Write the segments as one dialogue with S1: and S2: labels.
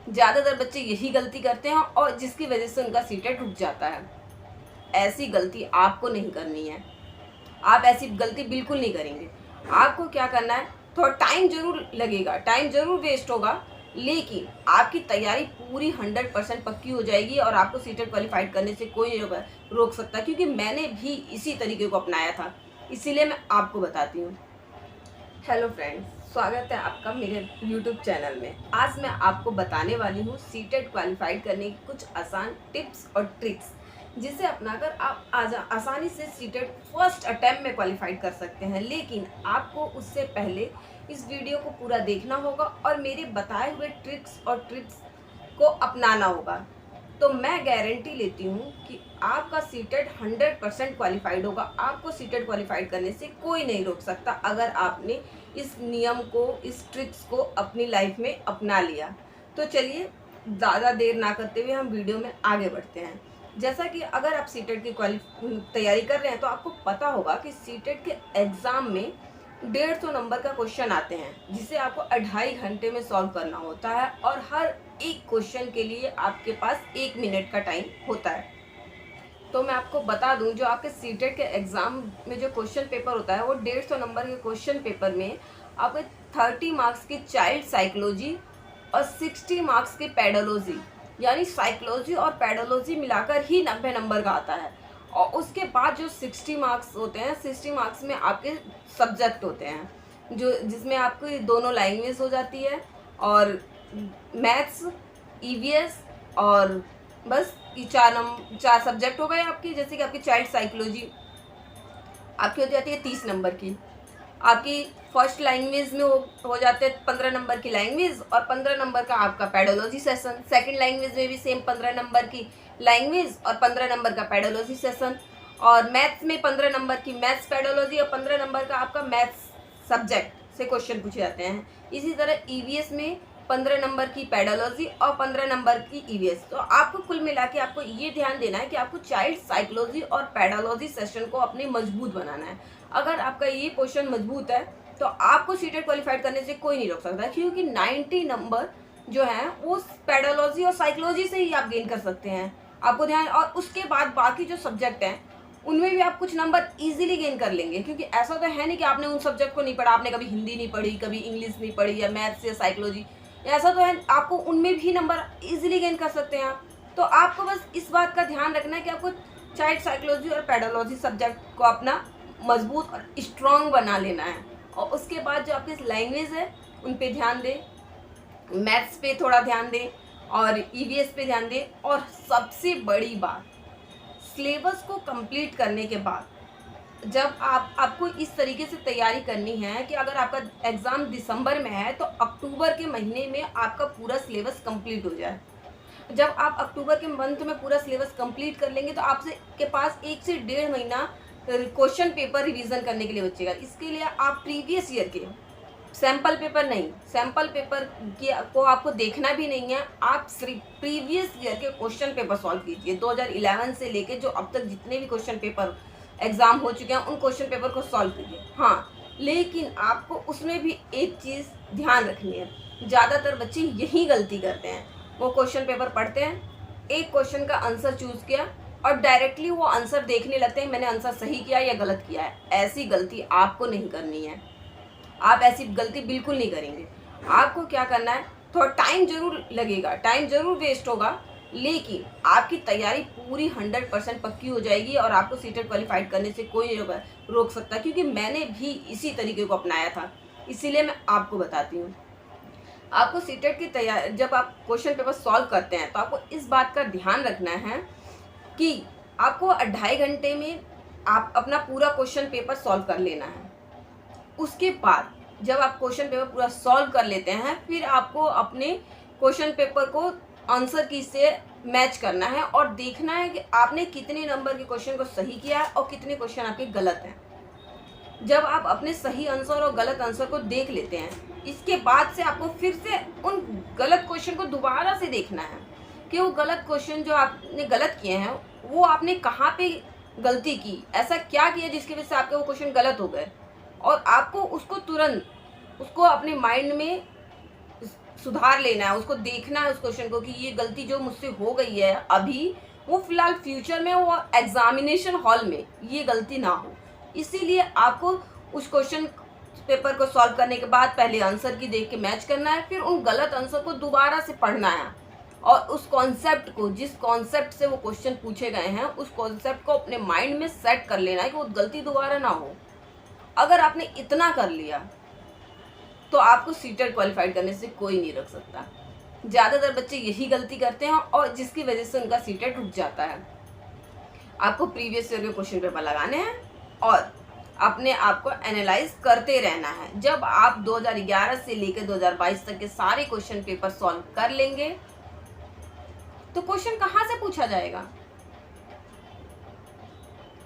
S1: ज़्यादातर बच्चे यही गलती करते हैं और जिसकी वजह से उनका सीटेट रुक जाता है। ऐसी गलती आपको नहीं करनी है। आप ऐसी गलती बिल्कुल नहीं करेंगे। आपको क्या करना है, थोड़ा टाइम ज़रूर लगेगा, टाइम ज़रूर वेस्ट होगा, लेकिन आपकी तैयारी पूरी 100% पक्की हो जाएगी और आपको सीटेट क्वालिफाइड करने से कोई नहीं रोक सकता, क्योंकि मैंने भी इसी तरीके को अपनाया था, इसीलिए मैं आपको बताती हूँ। हेलो फ्रेंड्स, स्वागत है आपका मेरे यूट्यूब चैनल में। आज मैं आपको बताने वाली हूँ सीटेट क्वालिफाइड करने की कुछ आसान टिप्स और ट्रिक्स, जिसे अपनाकर आप आसानी से सीटेट फर्स्ट अटेम्प्ट में क्वालिफाइड कर सकते हैं। लेकिन आपको उससे पहले इस वीडियो को पूरा देखना होगा और मेरे बताए हुए ट्रिक्स और टिप्स को अपनाना होगा। तो मैं गारंटी लेती हूँ कि आपका सीटेट 100% क्वालिफाइड होगा। आपको सीटेट क्वालिफाइड करने से कोई नहीं रोक सकता, अगर आपने इस नियम को, इस ट्रिक्स को अपनी लाइफ में अपना लिया। तो चलिए ज़्यादा देर ना करते हुए हम वीडियो में आगे बढ़ते हैं। जैसा कि अगर आप सीटेट की तैयारी कर रहे हैं तो आपको पता होगा कि सीटेट के एग्ज़ाम में 150 नंबर का क्वेश्चन आते हैं, जिसे आपको 2.5 घंटे में सॉल्व करना होता है और हर एक क्वेश्चन के लिए आपके पास 1 मिनट का टाइम होता है। तो मैं आपको बता दूं, जो आपके सीटेट के एग्ज़ाम में जो क्वेश्चन पेपर होता है वो 150 नंबर के क्वेश्चन पेपर में आपके 30 मार्क्स की चाइल्ड साइकोलॉजी और 60 मार्क्स की पेडोलॉजी, यानी साइकोलॉजी और पेडोलॉजी मिलाकर ही 90 नंबर का आता है। और उसके बाद जो 60 मार्क्स होते हैं, 60 मार्क्स में आपके सब्जेक्ट होते हैं, जो जिसमें आपकी दोनों लैंग्वेज हो जाती है और मैथ्स, ईवीएस, और बस ये 4 सब्जेक्ट हो गए आपके। जैसे कि आपकी चाइल्ड साइकोलॉजी आपकी हो जाती है 30 नंबर की, आपकी फर्स्ट लैंग्वेज में हो जाते हैं 15 नंबर की लैंग्वेज और 15 नंबर का आपका पेडोलॉजी सेशन। सेकंड लैंग्वेज में भी सेम 15 नंबर की लैंग्वेज और 15 नंबर का पेडोलॉजी सेशन। और मैथ्स में 15 नंबर की मैथ्स पेडोलॉजी और 15 नंबर का आपका मैथ्स सब्जेक्ट से क्वेश्चन पूछे जाते हैं। इसी तरह ईवीएस में 15 नंबर की पेडोलॉजी और 15 नंबर की ईवीएस। तो आपको कुल मिला के आपको ये ध्यान देना है कि आपको चाइल्ड साइकोलॉजी और पेडोलॉजी सेशन को अपने मजबूत बनाना है। अगर आपका ये क्वेश्चन मजबूत है तो आपको सीटेट क्वालिफाइड करने से कोई नहीं रोक सकता, क्योंकि 90 नंबर जो है वो पेडोलॉजी और साइकोलॉजी से ही आप गेन कर सकते हैं। आपको ध्यान, और उसके बाद बाकी जो सब्जेक्ट हैं उनमें भी आप कुछ नंबर इजीली गेन कर लेंगे, क्योंकि ऐसा तो है नहीं कि आपने उन सब्जेक्ट को नहीं पढ़ा, आपने कभी हिंदी नहीं पढ़ी, कभी इंग्लिश नहीं पढ़ी या मैथ्स या साइकोलॉजी, ऐसा तो है, आपको उनमें भी नंबर इजीली गेन कर सकते हैं आप। तो आपको बस इस बात का ध्यान रखना है कि आपको चाइल्ड साइकोलॉजी और पेडोलॉजी सब्जेक्ट को अपना मजबूत और स्ट्रॉन्ग बना लेना है। और उसके बाद जो आपकी लैंग्वेज है उन पे ध्यान दें, मैथ्स पे थोड़ा ध्यान दें और ईवीएस पे ध्यान दें। और सबसे बड़ी बात, सिलेबस को कंप्लीट करने के बाद जब आपको इस तरीके से तैयारी करनी है कि अगर आपका एग्ज़ाम दिसंबर में है तो अक्टूबर के महीने में आपका पूरा सिलेबस कंप्लीट हो जाए। जब आप अक्टूबर के मंथ में पूरा सिलेबस कंप्लीट कर लेंगे तो आपसे के पास 1 से 1.5 महीना क्वेश्चन पेपर रिवीजन करने के लिए बचेगा। इसके लिए आप प्रीवियस ईयर के सैम्पल पेपर नहीं, सैम्पल पेपर को आपको देखना भी नहीं है, आप सिर्फ प्रीवियस ईयर के क्वेश्चन पेपर सॉल्व कीजिए। 2011 से लेके जो अब तक जितने भी क्वेश्चन पेपर एग्जाम हो चुके हैं उन क्वेश्चन पेपर को सॉल्व कीजिए। हाँ, लेकिन आपको उसमें भी एक चीज़ ध्यान रखनी है, ज़्यादातर बच्चे यही गलती करते हैं। वो क्वेश्चन पेपर पढ़ते हैं, एक क्वेश्चन का आंसर चूज किया और डायरेक्टली वो आंसर देखने लगते हैं मैंने आंसर सही किया या गलत किया है। ऐसी गलती आपको नहीं करनी है, आप ऐसी गलती बिल्कुल नहीं करेंगे। आपको क्या करना है, थोड़ा टाइम ज़रूर लगेगा, टाइम ज़रूर वेस्ट होगा, लेकिन आपकी तैयारी पूरी 100% पक्की हो जाएगी और आपको सीटेट क्वालिफाइड करने से कोई नहीं रोक सकता, क्योंकि मैंने भी इसी तरीके को अपनाया था, इसीलिए मैं आपको बताती हूँ। आपको सीटेट की तैयारी, जब आप क्वेश्चन पेपर सॉल्व करते हैं तो आपको इस बात का ध्यान रखना है कि आपको 2.5 घंटे में आप अपना पूरा क्वेश्चन पेपर सॉल्व कर लेना है। उसके बाद जब आप क्वेश्चन पेपर पूरा सॉल्व कर लेते हैं, फिर आपको अपने क्वेश्चन पेपर को आंसर की से मैच करना है और देखना है कि आपने कितने नंबर के क्वेश्चन को सही किया है और कितने क्वेश्चन आपके गलत हैं। जब आप अपने सही आंसर और गलत आंसर को देख लेते हैं, इसके बाद से आपको फिर से उन गलत क्वेश्चन को दोबारा से देखना है कि वो गलत क्वेश्चन जो आपने गलत किए हैं वो आपने कहाँ पे गलती की, ऐसा क्या किया जिसकी वजह से आपके वो क्वेश्चन गलत हो गए, और आपको उसको तुरंत उसको अपने माइंड में सुधार लेना है, उसको देखना है उस क्वेश्चन को कि ये गलती जो मुझसे हो गई है अभी, वो फिलहाल फ्यूचर में वो एग्जामिनेशन हॉल में ये गलती ना हो। इसीलिए आपको उस क्वेश्चन पेपर को सॉल्व करने के बाद पहले आंसर की देख के मैच करना है, फिर उन गलत आंसर को दोबारा से पढ़ना है और उस कॉन्सेप्ट को, जिस कॉन्सेप्ट से वो क्वेश्चन पूछे गए हैं, उस कॉन्सेप्ट को अपने माइंड में सेट कर लेना है कि वो गलती दोबारा ना हो। अगर आपने इतना कर लिया तो आपको सीटेट क्वालिफाइड करने से कोई नहीं रख सकता। ज़्यादातर बच्चे यही गलती करते हैं और जिसकी वजह से उनका सीटेट रुक जाता है। आपको प्रीवियस ईयर के क्वेश्चन पेपर लगाने हैं और अपने आप को एनालाइज करते रहना है। जब आप 2011 से लेकर 2022 तक के सारे क्वेश्चन पेपर सॉल्व कर लेंगे तो क्वेश्चन कहाँ से पूछा जाएगा?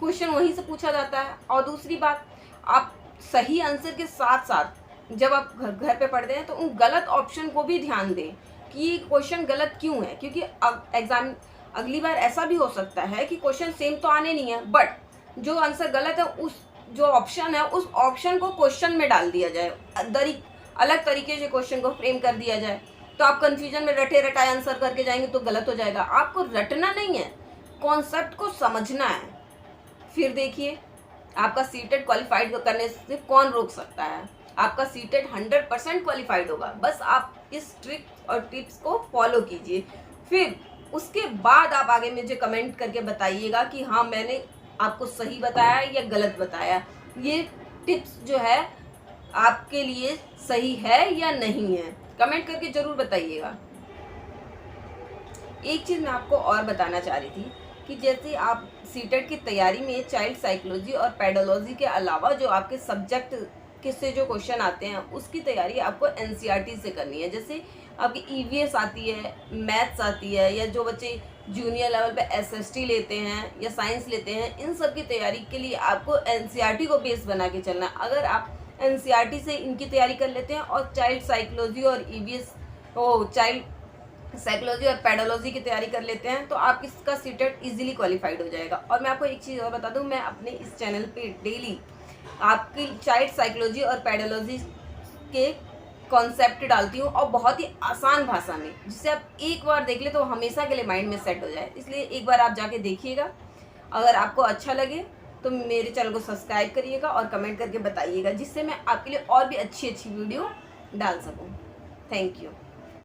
S1: क्वेश्चन वहीं से पूछा जाता है। और दूसरी बात, आप सही आंसर के साथ साथ जब आप घर पे पढ़ते हैं तो उन गलत ऑप्शन को भी ध्यान दें कि ये क्वेश्चन गलत क्यों है, क्योंकि एग्जाम अगली बार ऐसा भी हो सकता है कि क्वेश्चन सेम तो आने नहीं है, बट जो आंसर गलत है उस जो ऑप्शन है उस ऑप्शन को क्वेश्चन में डाल दिया जाए, अलग तरीके से क्वेश्चन को फ्रेम कर दिया जाए, तो आप कंफ्यूजन में रटे रटाए आंसर करके जाएंगे तो गलत हो जाएगा। आपको रटना नहीं है, कॉन्सेप्ट को समझना है। फिर देखिए आपका सीटेट क्वालिफाइड करने से कौन रोक सकता है? आपका सीटेट 100% क्वालिफाइड होगा। बस आप इस ट्रिक और टिप्स को फॉलो कीजिए। फिर उसके बाद आप आगे मुझे कमेंट करके बताइएगा कि हाँ मैंने आपको सही बताया या गलत बताया, ये टिप्स जो है आपके लिए सही है या नहीं है, कमेंट करके ज़रूर बताइएगा। एक चीज़ मैं आपको और बताना चाह रही थी कि जैसे आप सीटेट की तैयारी में चाइल्ड साइकोलॉजी और पेडोलॉजी के अलावा जो आपके सब्जेक्ट किससे जो क्वेश्चन आते हैं उसकी तैयारी आपको एनसीईआरटी से करनी है। जैसे आपकी ईवीएस आती है, मैथ्स आती है, या जो बच्चे जूनियर लेवल पे एसएसटी लेते हैं या साइंस लेते हैं, इन सब की तैयारी के लिए आपको एनसीईआरटी को बेस बना के चलना है। अगर आप एनसीईआरटी से इनकी तैयारी कर लेते हैं और चाइल्ड साइकोलॉजी और ईवीएस चाइल्ड साइकोलॉजी और पेडोलॉजी की तैयारी कर लेते हैं तो आप इसका सीटेट इजीली क्वालिफाइड हो जाएगा। और मैं आपको एक चीज़ और बता दूं, मैं अपने इस चैनल पे डेली आपकी चाइल्ड साइकोलॉजी और पेडोलॉजी के कॉन्सेप्ट डालती हूँ और बहुत ही आसान भाषा में, जिससे आप एक बार देख ले तो हमेशा के लिए माइंड में सेट हो जाए। इसलिए एक बार आप जाके देखिएगा। अगर आपको अच्छा लगे तो मेरे चैनल को सब्सक्राइब करिएगा और कमेंट करके बताइएगा, जिससे मैं आपके लिए और भी अच्छी वीडियो डाल सकूँ। Thank you.